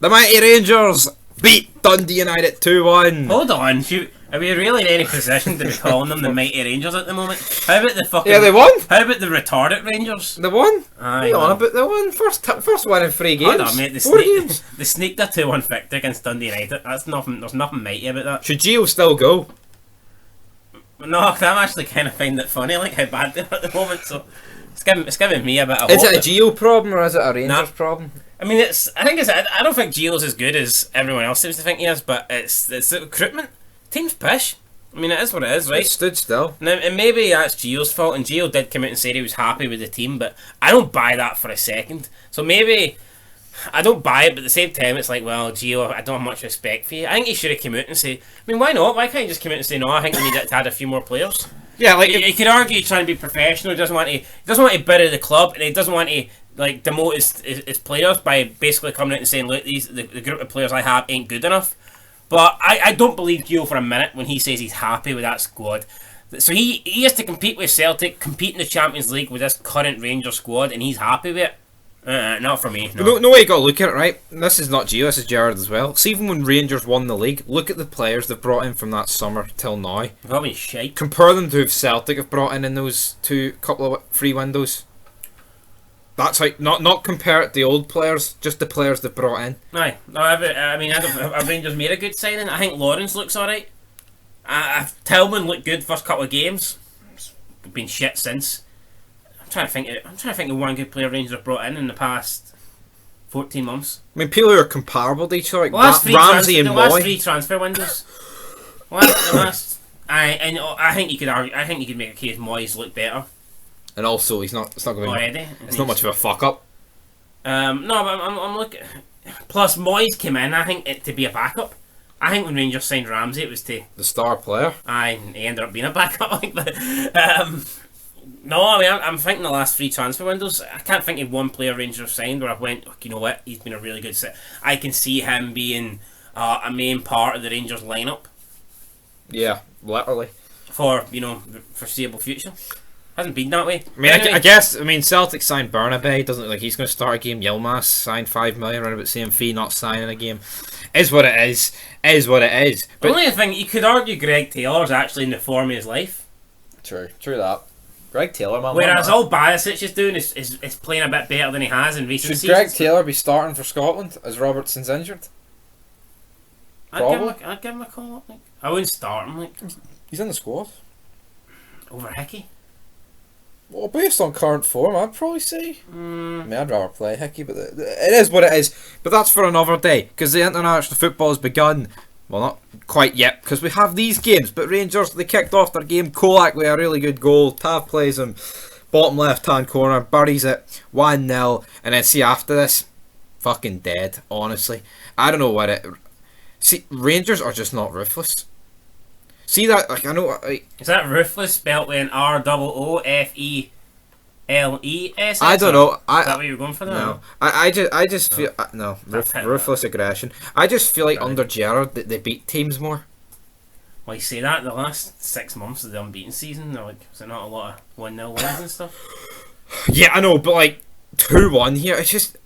The mighty Rangers beat Dundee United 2-1. Hold on, are we really in any position to be calling them the mighty Rangers at the moment? How about the fucking... Yeah, they won. How about the retarded Rangers? They won. Aye, Hang on, but they won. First win in 3 games. Hold on, mate. Games. They sneaked a 2-1 victory against Dundee United. That's nothing. There's nothing mighty about that. Should Gio still go? No, I'm actually kind of finding it funny, like how bad they are at the moment. So it's giving me a bit of Is hope. it a Gio problem or is it a Rangers problem? I mean, I don't think Gio's as good as everyone else seems to think he is, but it's the recruitment. Team's pish. I mean, it is what it is, right? It stood still. Now, and maybe that's Gio's fault, and Gio did come out and say he was happy with the team, but I don't buy that for a second. So maybe I don't buy it, but at the same time, it's like, well, Gio, I don't have much respect for you. I think he should have come out and say, I mean, why not? Why can't he just come out and say, no, I think we need to add a few more players? Yeah, like he could argue he's trying to be professional. He doesn't want to bury the club, and he doesn't want to like demote his players by basically coming out and saying, look, the group of players I have ain't good enough. But I don't believe Gio for a minute when he says he's happy with that squad. So he has to compete with Celtic, compete in the Champions League with this current Rangers squad, and he's happy with it. Not for me. No way you got to look at it, right? This is not Gio, this is Gerrard as well. See, even when Rangers won the league, look at the players they've brought in from that summer till now. Probably shite. Compare them to who Celtic have brought in those couple of free windows. That's how, not compare it to the old players, just the players they've brought in. Aye. No, I mean, have Rangers made a good signing? I think Lawrence looks alright. Tillman looked good first couple of games. It's been shit since. I'm trying to think of one good player Rangers have brought in the past 14 months. I mean, people who are comparable to each other, like Ramsey and the Moy. last 3 transfer windows. I think you could argue. I think you could make a case Moyes look better. And also, it's not going. Already, it's not much of a fuck up. No, but I'm looking. Plus, Moyes came in, I think, to be a backup. I think when Rangers signed Ramsey, it was to the star player. He ended up being a backup. No, I mean, I'm thinking the last 3 transfer windows. I can't think of one player Rangers signed where I went, you know what, he's been a really good set. I can see him being a main part of the Rangers lineup. Yeah, literally. For the foreseeable future. Hasn't been that way. I mean, anyway. I guess Celtic signed Bernabei. Doesn't look like he's going to start a game. Yilmaz signed 5 million, around about the same fee, not signing a game. Is what it is. Is what it is. But the only thing you could argue, Greg Taylor's actually in the form of his life. True that. Greg Taylor, man. Whereas all Barisic is doing is playing a bit better than he has in recent seasons. Should Greg Taylor be starting for Scotland as Robertson's injured? I'd give him a call up. I wouldn't start him. He's in the squad over Hickey. Well, based on current form, I'd probably say. I mean, I'd rather play Hickey, but it is what it is. But that's for another day, because the international football has begun. Well, not quite yet, because we have these games. But Rangers, they kicked off their game. Kolak with a really good goal. Tav plays him, bottom left-hand corner, buries it, 1-0. And then see, after this, fucking dead, honestly. I don't know what it... See, Rangers are just not ruthless. See that? Like, I know. Is that ruthless spelt with an ROOFELES? I don't know. Is that what you were going for? No. I just feel no ruthless aggression. I just feel like under Gerrard they beat teams more. Well, you say that the last 6 months of the unbeaten season, they're like, is there not a lot of 1-0 wins and stuff? Yeah, I know, but like 2-1 here, it's just. I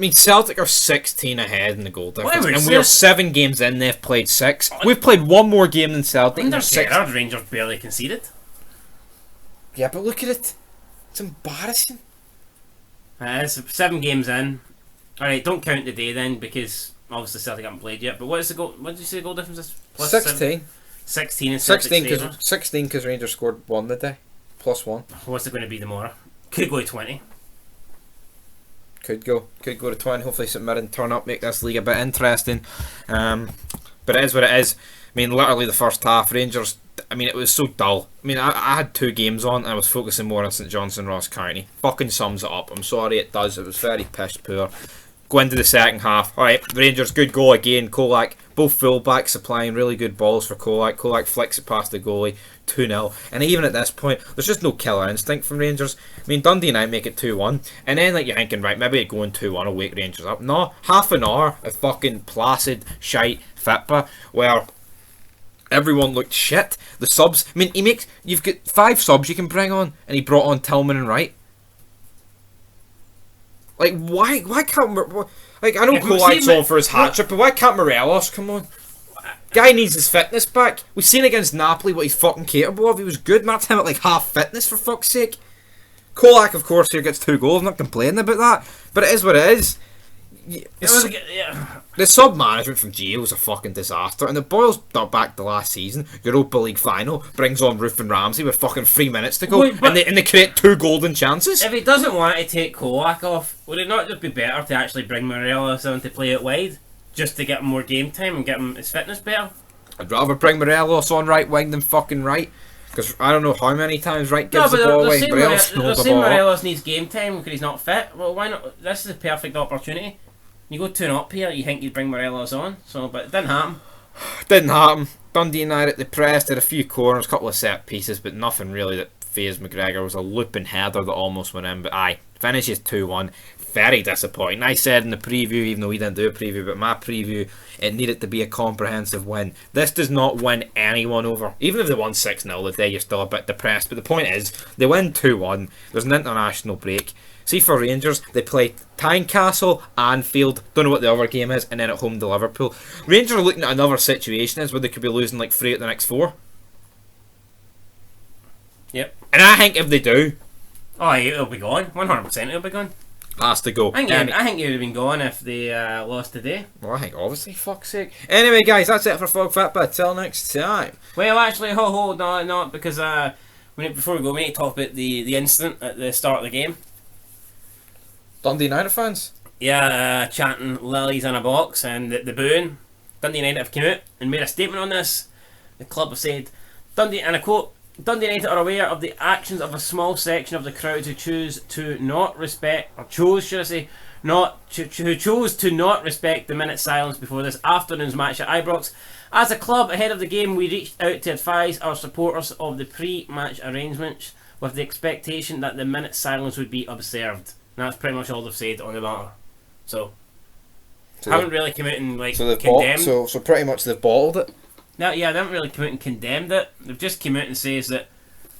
mean, Celtic are 16 ahead in the goal difference, and we are 7 games in. They've played 6. We've played 1 more game than Celtic. Under Gerrard, Rangers barely conceded. Yeah, but look at it. It's embarrassing. It's 7 games in. Alright, don't count the day then, because obviously Celtic haven't played yet. But what is the goal? What did you say the goal difference is? Plus 16. 16 and 16 because Rangers scored 1 the day. Plus 1. What's it going to be tomorrow? Could go to 20. Could go to 20. Hopefully St Mirren turn up, make this league a bit interesting. But it is what it is. I mean, literally the first half, Rangers, I mean, it was so dull. I mean, I had 2 games on and I was focusing more on St Johnstone Ross County. Fucking sums it up. I'm sorry, it does. It was very piss poor. Go into the second half. Alright, Rangers, good goal again. Kolak, both full-backs supplying really good balls for Kolak. Kolak flicks it past the goalie, 2-0. And even at this point, there's just no killer instinct from Rangers. I mean, Dundee and I make it 2-1. And then, like, you're thinking, right, maybe going 2-1 will wake Rangers up. No, half an hour of fucking placid, shite FITBA, where everyone looked shit. The subs, I mean, you've got 5 subs you can bring on, and he brought on Tillman and Wright. Like, why can't we... Like, I know Kolak's on for his hat-trick, but why can't Morelos? Come on. Guy needs his fitness back. We've seen against Napoli what he's fucking capable of. He was good. Marked him at like half fitness, for fuck's sake. Kolak, of course, here gets 2 goals. I'm not complaining about that. But it is what it is. The sub-management from Gio was a fucking disaster, and it boils back to last season. Europa League final brings on Roof and Ramsey with fucking 3 minutes to go, and they create 2 golden chances. If he doesn't want to take Kolak off, would it not just be better to actually bring Morelos on to play it wide, just to get him more game time and get him his fitness better? I'd rather bring Morelos on right wing than fucking right, because I don't know how many times right gives the ball away. They're saying Morelos needs game time because he's not fit. Well, why not? This is a perfect opportunity. You go 2-0 here, you think you'd bring Morelos on, but it didn't happen. Didn't happen. Dundee United, they pressed, had a few corners, a couple of set pieces, but nothing really that fazed McGregor. Was a looping header that almost went in, but finishes 2-1. Very disappointing. I said in the preview, even though we didn't do a preview, but my preview, it needed to be a comprehensive win. This does not win anyone over. Even if they won 6-0 the day, you're still a bit depressed, but the point is, they win 2-1, there's an international break. See, for Rangers, they play Tynecastle, Anfield, don't know what the other game is, and then at home to Liverpool. Rangers are looking at another situation where they could be losing like 3 at the next 4. Yep. And I think if they do... Oh, it'll be gone. 100% it'll be gone. Has to go. I think it would have been gone if they lost today. Well, I think obviously, fuck's sake. Anyway, guys, that's it for Fog Fitbit. Till next time. Well, actually, no, because before we go, we need to talk about the incident at the start of the game. Dundee United fans? Yeah, chanting lilies in a box and the booing. Dundee United have come out and made a statement on this. The club have said, and I quote, Dundee United are aware of the actions of a small section of the crowd who chose to not respect the minute silence before this afternoon's match at Ibrox. As a club, ahead of the game, we reached out to advise our supporters of the pre-match arrangements with the expectation that the minute silence would be observed. And that's pretty much all they've said on the matter. So haven't really come out and condemned. So pretty much they've bottled it. No, yeah, they haven't really come out and condemned it. They've just come out and says that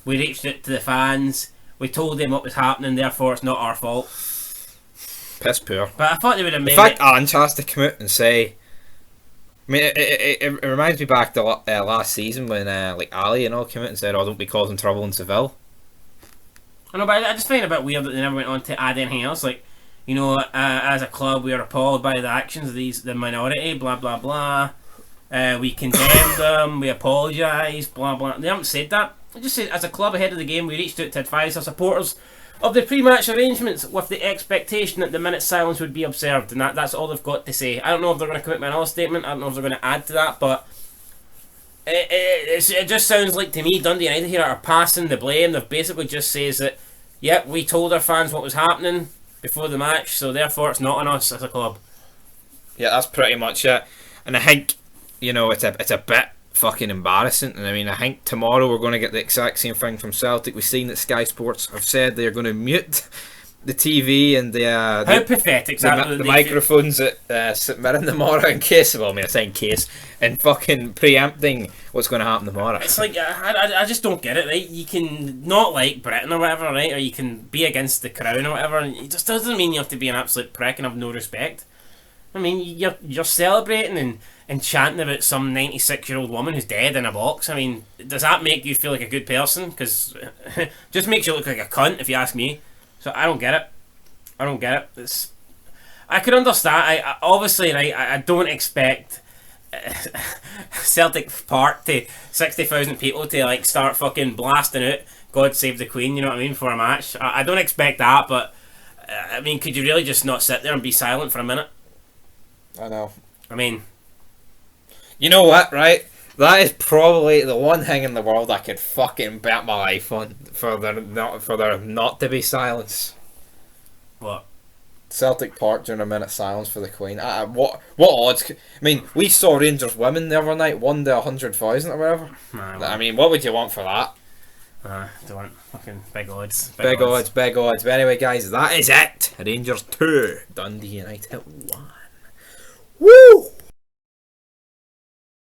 we reached out to the fans, we told them what was happening, therefore it's not our fault. Piss poor. But I thought they would have made it. In fact, Ange has to come out and say. I mean, it reminds me back to last season when Ali and all came out and said, "Oh, don't be causing trouble in Seville." I know, but I just find it a bit weird that they never went on to add anything else. Like, as a club, we are appalled by the actions of the minority, blah, blah, blah. We condemned them, we apologise, blah, blah. They haven't said that. They just said, as a club ahead of the game, we reached out to advise our supporters of the pre-match arrangements with the expectation that the minute silence would be observed. And that's all they've got to say. I don't know if they're going to come out with another statement. I don't know if they're going to add to that, but it just sounds like to me Dundee United here are passing the blame. They've basically just says that, yep, we told our fans what was happening before the match, so therefore it's not on us as a club. Yeah, that's pretty much it. And I think, it's a bit fucking embarrassing. And I mean, I think tomorrow we're going to get the exact same thing from Celtic. We've seen that Sky Sports have said they're going to mute the TV and the pathetic the microphones at St Mirren tomorrow in case, and fucking preempting what's going to happen tomorrow. It's like, I just don't get it, right? You can not like Britain or whatever, right? Or you can be against the crown or whatever, and it just doesn't mean you have to be an absolute prick and have no respect. I mean, you're celebrating and chanting about some 96-year-old woman who's dead in a box. I mean, does that make you feel like a good person? Because just makes you look like a cunt, if you ask me. So I don't get it. I could understand. I don't expect Celtic Park to 60,000 people to start fucking blasting out "God Save the Queen," you know what I mean, for a match. I don't expect that, but I mean, could you really just not sit there and be silent for a minute? I know. I mean, you know what, right? That is probably the one thing in the world I could fucking bet my life on for there not to be silence. What? Celtic Park during a minute silence for the Queen. What odds? I mean, we saw Rangers women the other night, 1 to 100,000 or whatever. I mean, what would you want for that? Don't want fucking big odds. Big odds. But anyway, guys, that is it. Rangers 2, Dundee United 1. Woo!